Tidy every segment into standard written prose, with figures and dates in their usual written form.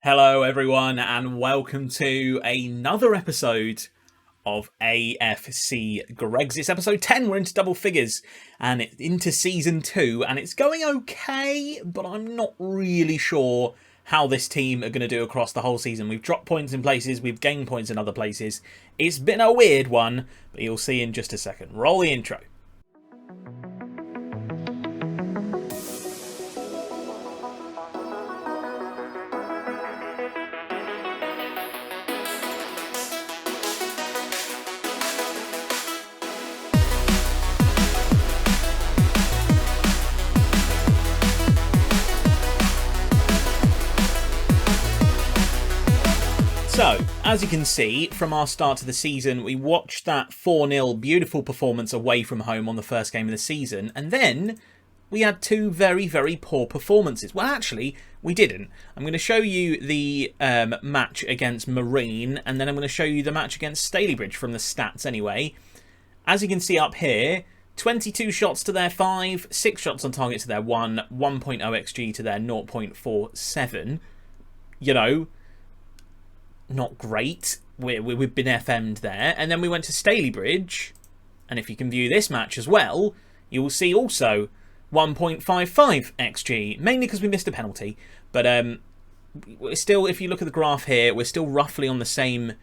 Hello everyone and welcome to another episode of AFC Greg's. It's episode 10, we're into double figures and it's into season 2 and it's going okay, but I'm not really sure how this team are going to do across the whole season. We've dropped points in places, we've gained points in other places. It's been a weird one, but you'll see in just a second. Roll the intro. So, as you can see, from our start to the season, we watched that 4-0 beautiful performance away from home on the first game of the season, and then we had two very, very poor performances. Well, actually, we didn't. I'm going to show you the match against Marine, and then I'm going to show you the match against Stalybridge from the stats anyway. As you can see up here, 22 shots to their 5, 6 shots on target to their 1, 1.0 XG to their 0.47. You know, not great. We've been FM'd there. And then we went to Stalybridge, and if you can view this match as well, you will see also 1.55 XG, mainly because we missed a penalty. But we're still, if you look at the graph here, we're still roughly on the same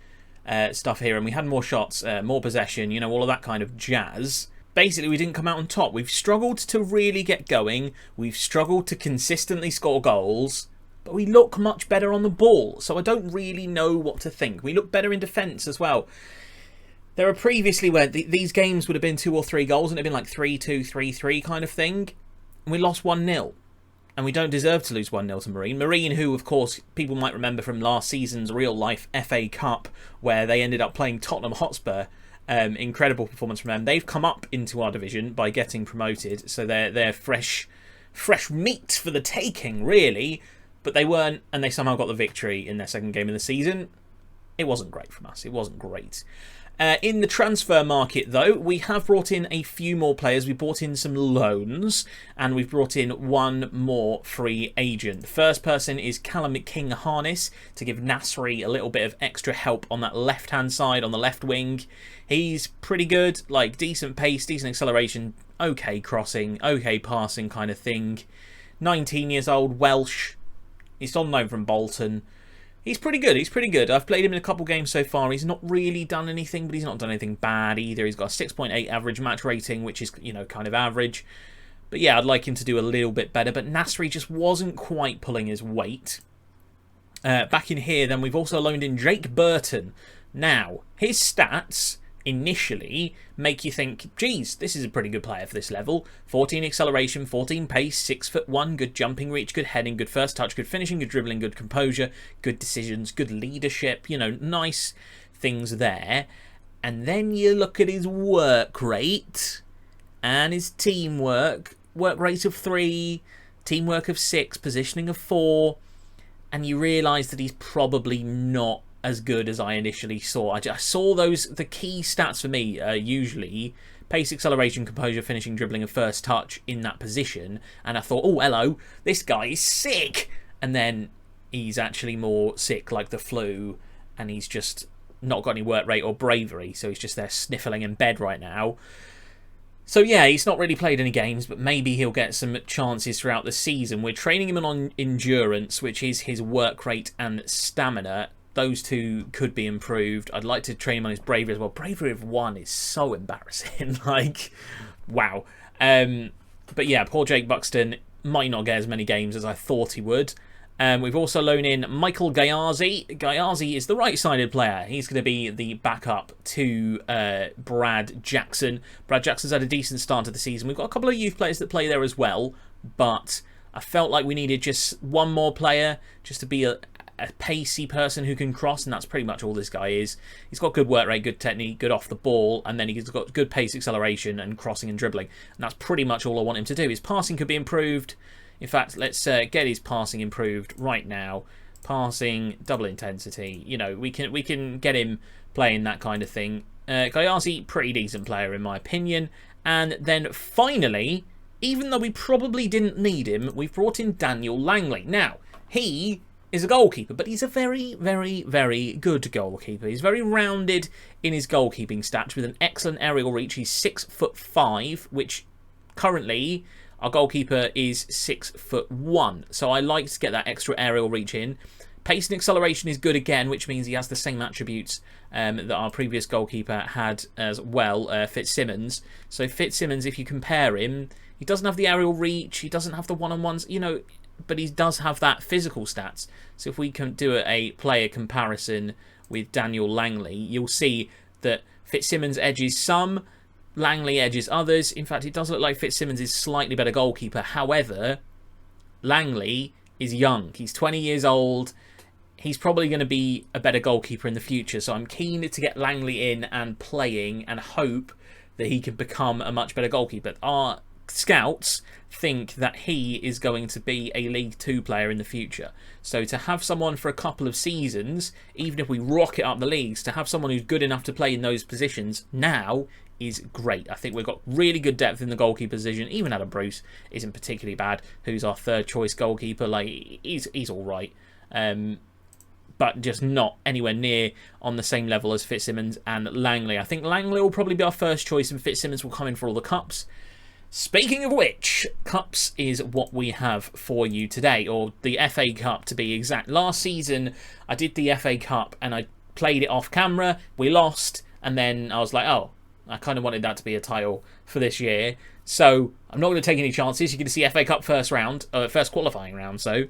stuff here, and we had more shots, more possession, you know, all of that kind of jazz. Basically, we didn't come out on top. We've struggled to really get going. We've struggled to consistently score goals. But we look much better on the ball, so I don't really know what to think. We look better in defence as well. There are previously where these games would have been 2 or 3 goals and it would have been like 3-2, 3-3 kind of thing. And we lost 1-0. And we don't deserve to lose 1-0 to Marine. Marine, who, of course, people might remember from last season's real-life FA Cup, where they ended up playing Tottenham Hotspur. Incredible performance from them. They've come up into our division by getting promoted, so they're fresh meat for the taking, really. But they weren't, and they somehow got the victory in their second game of the season. It wasn't great from us. It wasn't great. In the transfer market, though, we have brought in a few more players. We brought in some loans, and we've brought in one more free agent. The first person is Callum King Harness, to give Nasri a little bit of extra help on that left-hand side, on the left wing. He's pretty good, like decent pace, decent acceleration, okay crossing, okay passing kind of thing. 19 years old, Welsh. He's on loan from Bolton. He's pretty good. He's pretty good. I've played him in a couple games so far. He's not really done anything, but he's not done anything bad either. He's got a 6.8 average match rating, which is, you know, kind of average. But yeah, I'd like him to do a little bit better. But Nasri just wasn't quite pulling his weight. Back in here, then, we've also loaned in Jake Burton. Now, his stats initially make you think, geez, this is a pretty good player for this level. 14 acceleration, 14 pace, 6'1", good jumping reach, good heading, good first touch, good finishing, good dribbling, good composure, good decisions, good leadership, you know, nice things there. And then you look at his work rate and his teamwork, work rate of 3, teamwork of 6, positioning of 4, and you realise that he's probably not as good as I initially saw. I saw the key stats for me, usually pace, acceleration, composure, finishing, dribbling, and first touch in that position, and I thought, oh, hello, this guy is sick. And then he's actually more sick, like the flu, and he's just not got any work rate or bravery, so he's just there sniffling in bed right now. So yeah, he's not really played any games, but maybe he'll get some chances throughout the season. We're training him on endurance, which is his work rate and stamina. Those two could be improved. I'd like to train him on his bravery as well. Bravery of 1 is so embarrassing. Like, wow. But yeah, poor Jake Buxton might not get as many games as I thought he would. We've also loaned in Michael Gayazi. Gayazi is the right-sided player. He's going to be the backup to Brad Jackson. Brad Jackson's had a decent start to the season. We've got a couple of youth players that play there as well, but I felt like we needed just one more player just to be a pacey person who can cross, and that's pretty much all this guy is. He's got good work rate, good technique, good off the ball, and then he's got good pace, acceleration, and crossing and dribbling. And that's pretty much all I want him to do. His passing could be improved. In fact, let's get his passing improved right now. Passing, double intensity. You know, we can get him playing that kind of thing. Gayazi, pretty decent player in my opinion. And then finally, even though we probably didn't need him, we've brought in Daniel Langley. Now, he is a goalkeeper, but he's a very, very, very good goalkeeper. He's very rounded in his goalkeeping stats with an excellent aerial reach. He's 6'5", which currently our goalkeeper is 6'1". So I like to get that extra aerial reach in. Pace and acceleration is good again, which means he has the same attributes that our previous goalkeeper had as well, Fitzsimmons. So Fitzsimmons, if you compare him, he doesn't have the aerial reach, he doesn't have the one-on-ones, you know, but he does have that physical stats. So if we can do a player comparison with Daniel Langley, you'll see that Fitzsimmons edges some, Langley edges others. In fact, it does look like Fitzsimmons is slightly better goalkeeper. However, Langley is young. He's 20 years old. He's probably going to be a better goalkeeper in the future. So I'm keen to get Langley in and playing and hope that he can become a much better goalkeeper. Our scouts think that he is going to be a League 2 player in the future. So to have someone for a couple of seasons, even if we rocket up the leagues, to have someone who's good enough to play in those positions now is great. I think we've got really good depth in the goalkeeper position. Even Adam Bruce isn't particularly bad, who's our third choice goalkeeper. Like, he's all right. But just not anywhere near on the same level as Fitzsimmons and Langley. I think Langley will probably be our first choice and Fitzsimmons will come in for all the cups. Speaking of which, cups is what we have for you today, or the FA Cup to be exact. Last season, I did the FA Cup and I played it off camera. We lost, and then I was like, oh, I kind of wanted that to be a title for this year. So I'm not going to take any chances. You're going to see FA Cup first qualifying round. So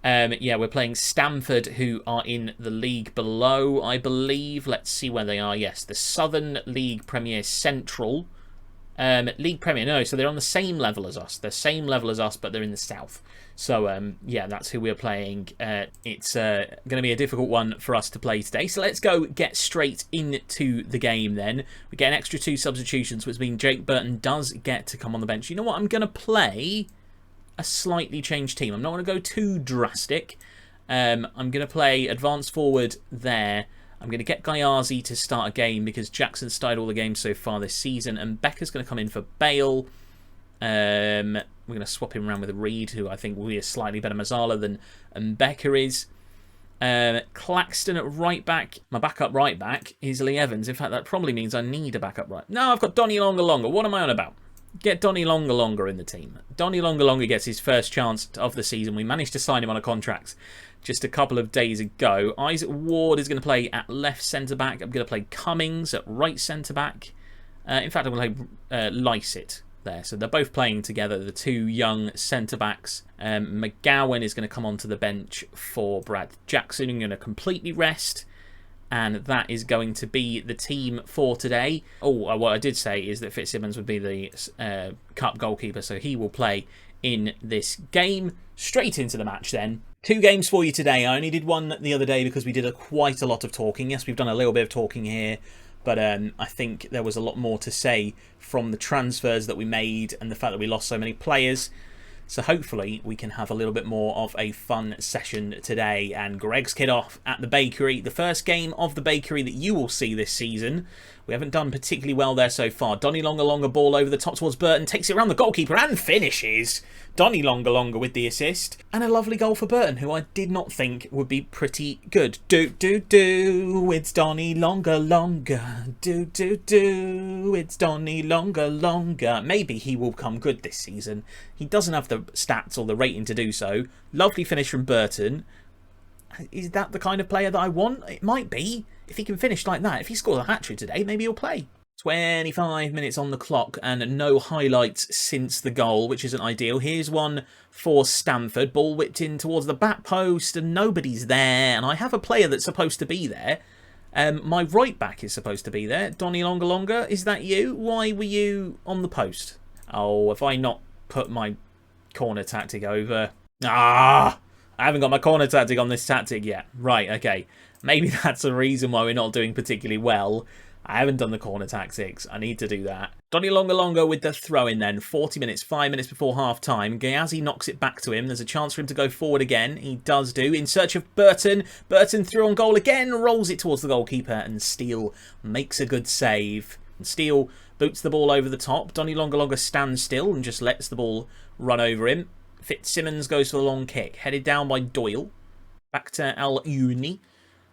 yeah, we're playing Stamford, who are in the league below, I believe. Let's see where they are. Yes, the Southern League Premier Central. League Premier, no, so they're on the same level as us. They're same level as us, but they're in the south. So, yeah, that's who we're playing. It's going to be a difficult one for us to play today. So let's go get straight into the game then. We get an extra 2 substitutions, which means Jake Burton does get to come on the bench. You know what? I'm going to play a slightly changed team. I'm not going to go too drastic. I'm going to play advanced forward there. I'm going to get Gyazi to start a game because Jackson started all the games so far this season, and Becker's going to come in for Bale. We're going to swap him around with Reed, who I think will be a slightly better Mazzala than Becker is. Claxton at right back. My backup right back is Lee Evans. In fact, that probably means I need a backup right. No, I've got Donny Longa. What am I on about? Get Donny Longa in the team. Donny Longa gets his first chance of the season. We managed to sign him on a contract just a couple of days ago. Isaac Ward is going to play at left centre-back. I'm going to play Cummings at right centre-back. In fact, I'm going to play Lycett there. So they're both playing together, the two young centre-backs. McGowan is going to come onto the bench for Brad Jackson. I'm going to completely rest. And that is going to be the team for today. Oh, what I did say is that Fitzsimmons would be the cup goalkeeper, so he will play in this game. Straight into the match then. 2 games for you today. I only did one the other day because we did quite a lot of talking. Yes, we've done a little bit of talking here, but I think there was a lot more to say from the transfers that we made and the fact that we lost so many players. So hopefully we can have a little bit more of a fun session today. And Greg's kid off at the bakery. The first game of the bakery that you will see this season. We haven't done particularly well there so far. Donny Longa ball over the top towards Burton. Takes it around the goalkeeper and finishes. Donny Longa with the assist. And a lovely goal for Burton, who I did not think would be pretty good. It's Donny Longa. It's Donny Longa. Maybe he will come good this season. He doesn't have the stats or the rating to do so. Lovely finish from Burton. Is that the kind of player that I want? It might be. If he can finish like that, if he scores a hat-trick today, maybe he'll play. 25 minutes on the clock and no highlights since the goal, which isn't ideal. Here's one for Stamford. Ball whipped in towards the back post and nobody's there. And I have a player that's supposed to be there. My right back is supposed to be there. Donny Longa, is that you? Why were you on the post? Oh, have I not put my corner tactic over? I haven't got my corner tactic on this tactic yet. Right, okay. Maybe that's the reason why we're not doing particularly well. I haven't done the corner tactics. I need to do that. Donny Longa with the throw-in then. 40 minutes, 5 minutes before half-time. Gyazi knocks it back to him. There's a chance for him to go forward again. He does do. In search of Burton. Burton through on goal again. Rolls it towards the goalkeeper. And Steele makes a good save. And Steele boots the ball over the top. Donny Longa stands still and just lets the ball run over him. Fitzsimmons goes for the long kick. Headed down by Doyle. Back to El Uni.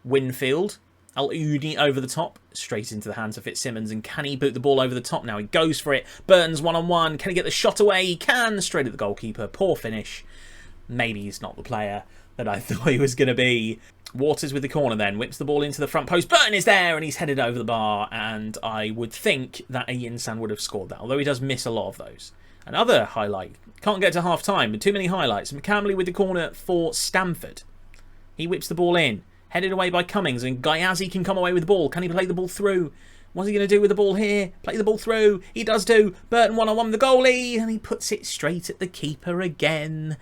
Winfield. El Uni over the top. Straight into the hands of Fitzsimmons. And can he boot the ball over the top now? He goes for it. Burton's one-on-one. Can he get the shot away? He can. Straight at the goalkeeper. Poor finish. Maybe he's not the player that I thought he was going to be. Waters with the corner then. Whips the ball into the front post. Burton is there and he's headed over the bar. And I would think that Oyinsan would have scored that. Although he does miss a lot of those. Another highlight. Can't get to half-time, but too many highlights. McCamley with the corner for Stamford. He whips the ball in. Headed away by Cummings, and Gyazi can come away with the ball. Can he play the ball through? What's he going to do with the ball here? Play the ball through. He does do. Burton one-on-one with the goalie, and he puts it straight at the keeper again.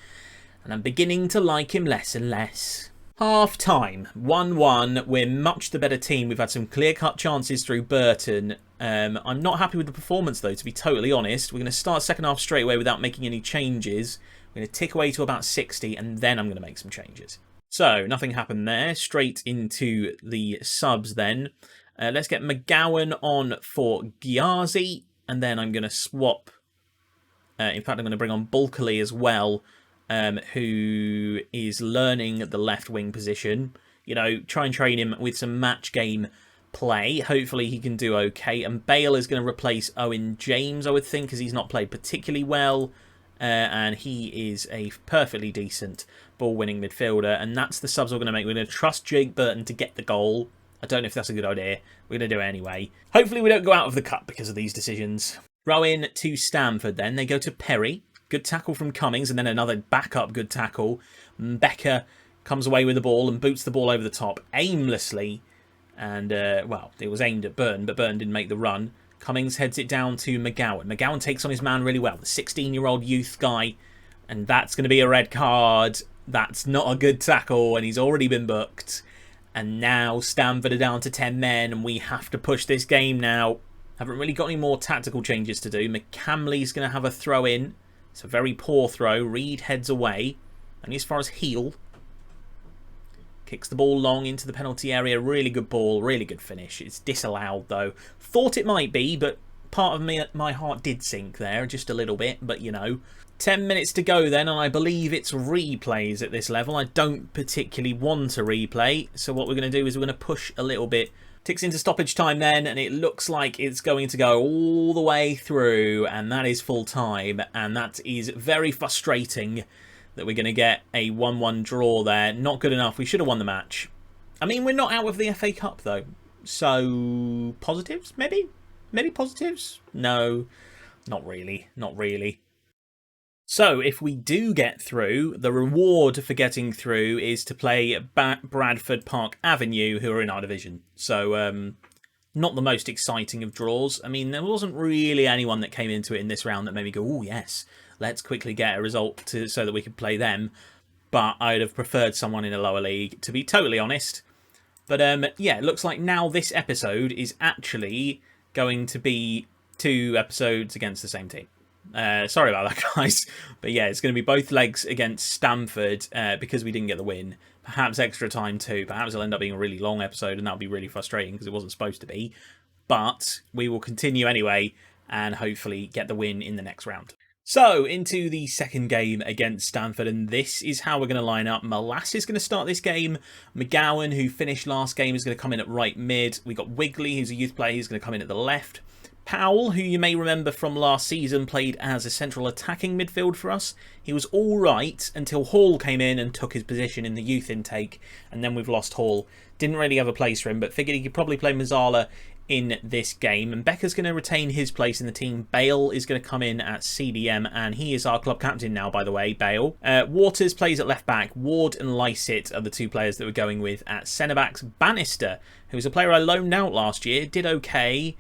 And I'm beginning to like him less and less. Half-time, 1-1. We're much the better team. We've had some clear-cut chances through Burton. I'm not happy with the performance, though, to be totally honest. We're going to start second half straight away without making any changes. We're going to tick away to about 60, and then I'm going to make some changes. So, nothing happened there. Straight into the subs then. Let's get McGowan on for Gyazi. And then I'm going to swap. In fact, I'm going to bring on Bulkeley as well. Who is learning the left wing position. You know, try and train him with some match game play. Hopefully he can do okay. And Bale is going to replace Owen James, I would think, because he's not played particularly well. And he is a perfectly decent ball-winning midfielder. And that's the subs we're going to make. We're going to trust Jake Burton to get the goal. I don't know if that's a good idea. We're going to do it anyway. Hopefully we don't go out of the cup because of these decisions. Throw in to Stamford then. They go to Perry. Good tackle from Cummings. And then another backup good tackle. Becker comes away with the ball and boots the ball over the top aimlessly. And, well, it was aimed at Burton, but Burton didn't make the run. Cummings heads it down to McGowan. McGowan takes on his man really well. The 16-year-old youth guy. And that's going to be a red card. That's not a good tackle. And he's already been booked. And now Stamford are down to 10 men. And we have to push this game now. Haven't really got any more tactical changes to do. McCamley's going to have a throw in. It's a very poor throw. Reed heads away. And as far as heel. Kicks the ball long into the penalty area. Really good ball. Really good finish. It's disallowed though. Thought it might be, but part of me, my heart did sink there. Just a little bit, but you know. 10 minutes to go then, and I believe it's replays at this level. I don't particularly want a replay. So what we're going to do is we're going to push a little bit. Ticks into stoppage time then, and it looks like it's going to go all the way through. And that is full time. And that is very frustrating. That we're going to get a 1-1 draw there. Not good enough. We should have won the match. I mean, we're not out of the FA Cup, though. So, positives, maybe? Maybe positives? No, not really. Not really. So, if we do get through, the reward for getting through is to play Bradford Park Avenue, who are in our division. So, not the most exciting of draws. I mean, there wasn't really anyone that came into it in this round that made me go, oh, yes. Let's quickly get a result so that we could play them. But I'd have preferred someone in a lower league, to be totally honest. But yeah, it looks like now this episode is actually going to be 2 episodes against the same team. Sorry about that, guys. But yeah, it's going to be both legs against Stamford because we didn't get the win. Perhaps extra time too. Perhaps it'll end up being a really long episode and that'll be really frustrating because it wasn't supposed to be. But we will continue anyway and hopefully get the win in the next round. So, into the second game against Stamford, and this is how we're going to line up. Molass is going to start this game. McGowan, who finished last game, is going to come in at right mid. We got Wigley, who's a youth player, he's going to come in at the left. Powell, who you may remember from last season, played as a central attacking midfield for us. He was all right until Hall came in and took his position in the youth intake, and then we've lost Hall. Didn't really have a place for him, but figured he could probably play Mazzala in this game. And Becker's going to retain his place in the team. Bale is going to come in at CDM, and he is our club captain now, by the way, Bale. Waters plays at left back. Ward and Lycett are the 2 players that we're going with at centre backs. Bannister, who was a player I loaned out last year, did okay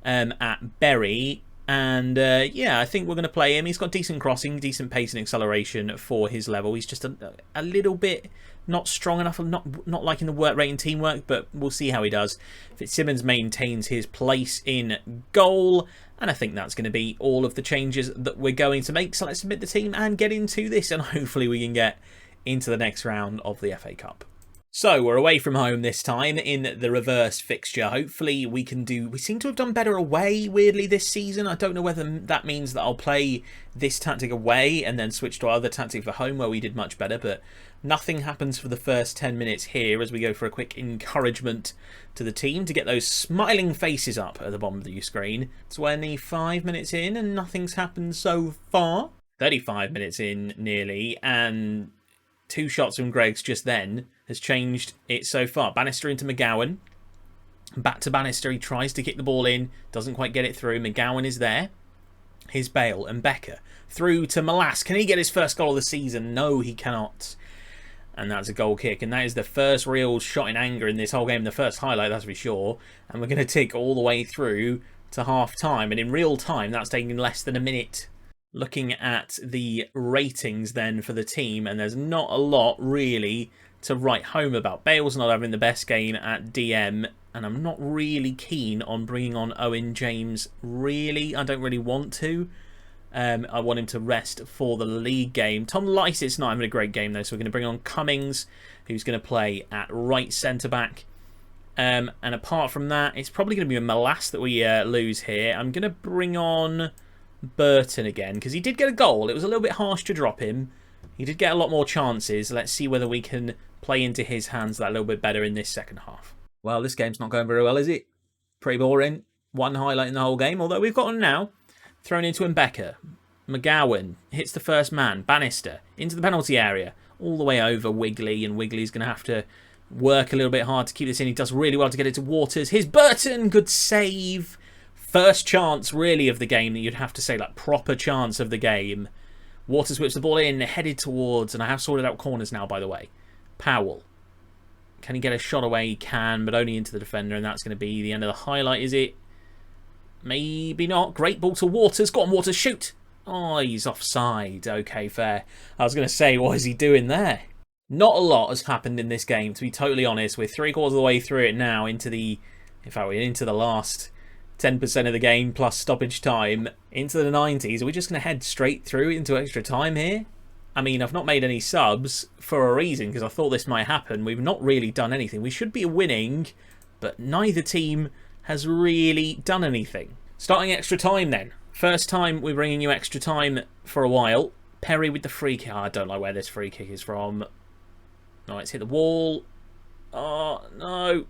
at Bury. And yeah, I think we're going to play him. He's got decent crossing, decent pace and acceleration for his level. He's just a little bit not strong enough, not liking the work rate and teamwork, but we'll see how he does. Fitzsimmons maintains his place in goal, and I think that's going to be all of the changes that we're going to make. So let's submit the team and get into this, and hopefully we can get into the next round of the FA Cup. So we're away from home this time in the reverse fixture. Hopefully we can do... We seem to have done better away, weirdly, this season. I don't know whether that means that I'll play this tactic away and then switch to our other tactic for home where we did much better. But nothing happens for the first 10 minutes here as we go for a quick encouragement to the team to get those smiling faces up at the bottom of the screen. 25 minutes in and nothing's happened so far. 35 minutes in nearly, and 2 shots from Greggs just then has changed it so far. Bannister into McGowan. Back to Bannister. He tries to kick the ball in. Doesn't quite get it through. McGowan is there. Here's Bale and Becker. Through to Malas. Can he get his first goal of the season? No, he cannot. And that's a goal kick. And that is the first real shot in anger in this whole game. The first highlight, that's for sure. And we're going to tick all the way through to half time. And in real time, that's taking less than a minute. Looking at the ratings then for the team. And there's not a lot really to write home about. Bale's not having the best game at DM, and I'm not really keen on bringing on Owen James, really. I don't really want to. I want him to rest for the league game. Tom Lysit's not having a great game, though, so we're going to bring on Cummings, who's going to play at right centre-back. And apart from that, it's probably going to be a Malas that we lose here. I'm going to bring on Burton again, because he did get a goal. It was a little bit harsh to drop him. He did get a lot more chances. Let's see whether we can play into his hands that little bit better in this second half. Well, this game's not going very well, is it? Pretty boring. One highlight in the whole game, although we've got him now. Thrown into Mbeka. McGowan hits the first man. Bannister into the penalty area. All the way over Wigley, and Wigley's going to have to work a little bit hard to keep this in. He does really well to get it to Waters. Here's Burton. Good save. First chance, really, of the game that you'd have to say, like, proper chance of the game. Waters whips the ball in, headed towards, and I have sorted out corners now, by the way. Powell. Can he get a shot away? He can, but only into the defender, and that's going to be the end of the highlight, is it? Maybe not. Great ball to Waters. Go on, Waters, shoot! Oh, he's offside. Okay, fair. I was going to say, what is he doing there? Not a lot has happened in this game, to be totally honest. We're 3/4 of the way through it now, into the last 10% of the game plus stoppage time, into the 90s. Are we just going to head straight through into extra time here? I mean, I've not made any subs for a reason, because I thought this might happen. We've not really done anything. We should be winning, but neither team has really done anything. Starting extra time then. First time we're bringing you extra time for a while. Perry with the free kick. Oh, I don't like where this free kick is from. No, it's hit the wall. Oh, no.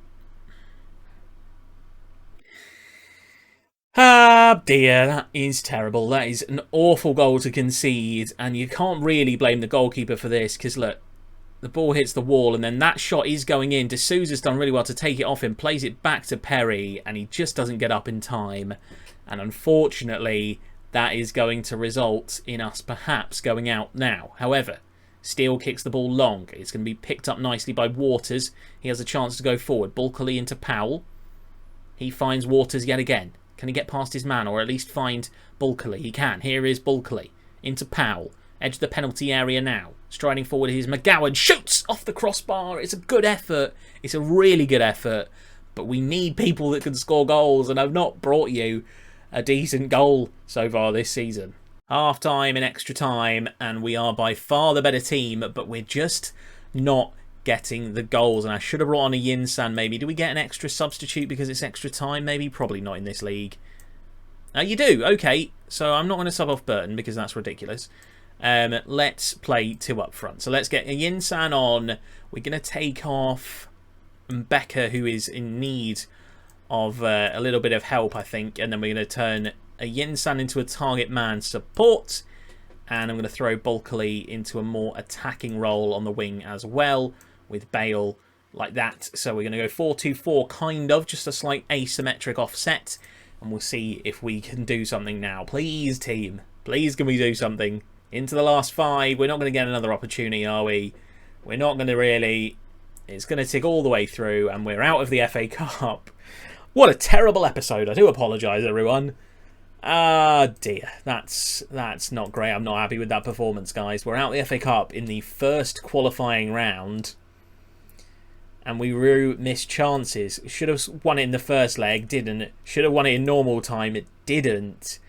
Ah, dear, that is terrible. That is an awful goal to concede, and you can't really blame the goalkeeper for this, because look, the ball hits the wall, and then that shot is going in. D'Souza's done really well to take it off him, plays it back to Perry, and he just doesn't get up in time. And unfortunately, that is going to result in us perhaps going out now. However, Steele kicks the ball long. It's going to be picked up nicely by Waters. He has a chance to go forward. Bulkeley into Powell. He finds Waters yet again. Can he get past his man, or at least find Bulkeley? He can. Here is Bulkeley into Powell. Edge of the penalty area now. Striding forward is McGowan. Shoots off the crossbar. It's a good effort. It's a really good effort. But we need people that can score goals, and I've not brought you a decent goal so far this season. Half time and extra time, and we are by far the better team, but we're just not getting the goals. And I should have brought on a Oyinsan maybe. Do we get an extra substitute because it's extra time? Maybe. Probably not in this league. You do. Okay. So I'm not going to sub off Burton because that's ridiculous. Let's play 2 up front. So let's get a Oyinsan on. We're going to take off Becker, who is in need of a little bit of help, I think. And then we're going to turn a Oyinsan into a target man support. And I'm going to throw Bulkeley into a more attacking role on the wing as well, with Bale like that. So we're going to go 4-2-4, kind of, just a slight asymmetric offset. And we'll see if we can do something now. Please, team. Please, can we do something? Into the last 5. We're not going to get another opportunity, are we? We're not going to really. It's going to tick all the way through, and we're out of the FA Cup. What a terrible episode. I do apologise, everyone. Ah, dear. That's not great. I'm not happy with that performance, guys. We're out of the FA Cup in the first qualifying round. And we missed chances. Should have won it in the first leg, didn't. Should have won it in normal time, it didn't.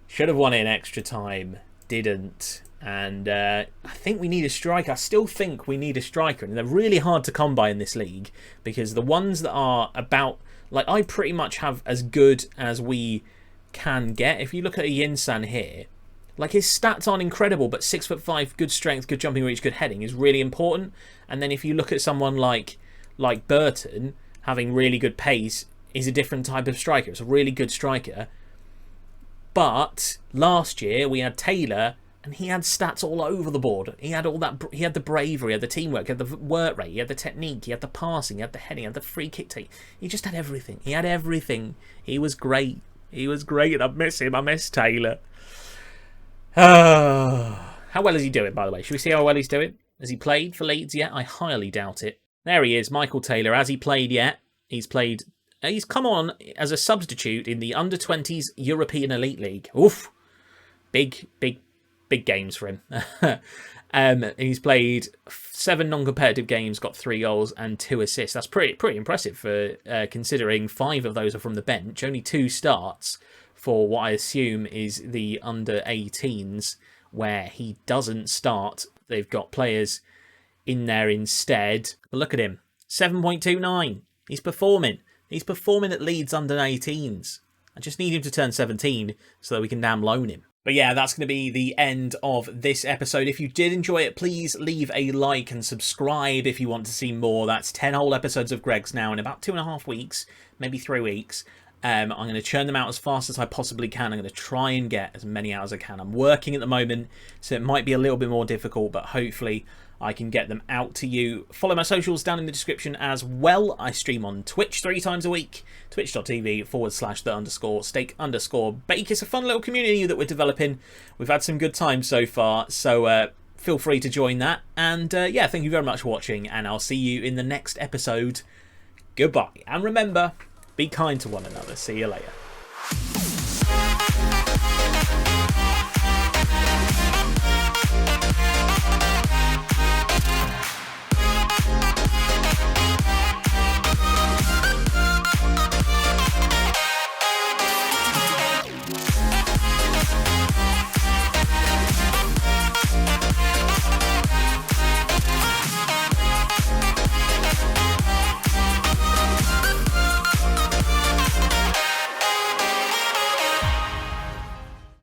Should have won it in extra time, didn't. And I think we need a striker. I still think we need a striker. And they're really hard to come by in this league, because the ones that are about... Like, I pretty much have as good as we can get. If you look at Oyinsan here, like, his stats aren't incredible, but 6'5", good strength, good jumping reach, good heading is really important. And then if you look at someone like Burton, having really good pace, is a different type of striker. It's a really good striker. But last year we had Taylor, and he had stats all over the board. He had all that. He had the bravery, he had the teamwork, he had the work rate, he had the technique, he had the passing, he had the heading, he had the free kick take. He just had everything. He had everything. He was great. He was great, and I miss him. I miss Taylor. How well is he doing, by the way? Should we see how well he's doing? Has he played for Leeds yet? I highly doubt it. There he is, Michael Taylor. Has he played yet? He's played... He's come on as a substitute in the Under-20s European Elite League. Oof. Big games for him. He's played 7 non-competitive games, got 3 goals and 2 assists. That's pretty impressive for considering 5 of those are from the bench. Only 2 starts for what I assume is the under-18s, where he doesn't start. They've got players in there instead. But look at him. 7.29. He's performing. He's performing at Leeds under-18s. I just need him to turn 17 so that we can damn loan him. But yeah, that's going to be the end of this episode. If you did enjoy it, please leave a like and subscribe if you want to see more. That's 10 whole episodes of Greg's now in about 2.5 weeks, maybe 3 weeks. I'm going to churn them out as fast as I possibly can. I'm going to try and get as many out as I can. I'm working at the moment, so it might be a little bit more difficult, but hopefully I can get them out to you. Follow my socials down in the description as well. I stream on Twitch 3 times a week. Twitch.tv/the_steak_bake. It's a fun little community that we're developing. We've had some good times so far, so feel free to join that. And yeah, thank you very much for watching, and I'll see you in the next episode. Goodbye. And remember, be kind to one another. See you later.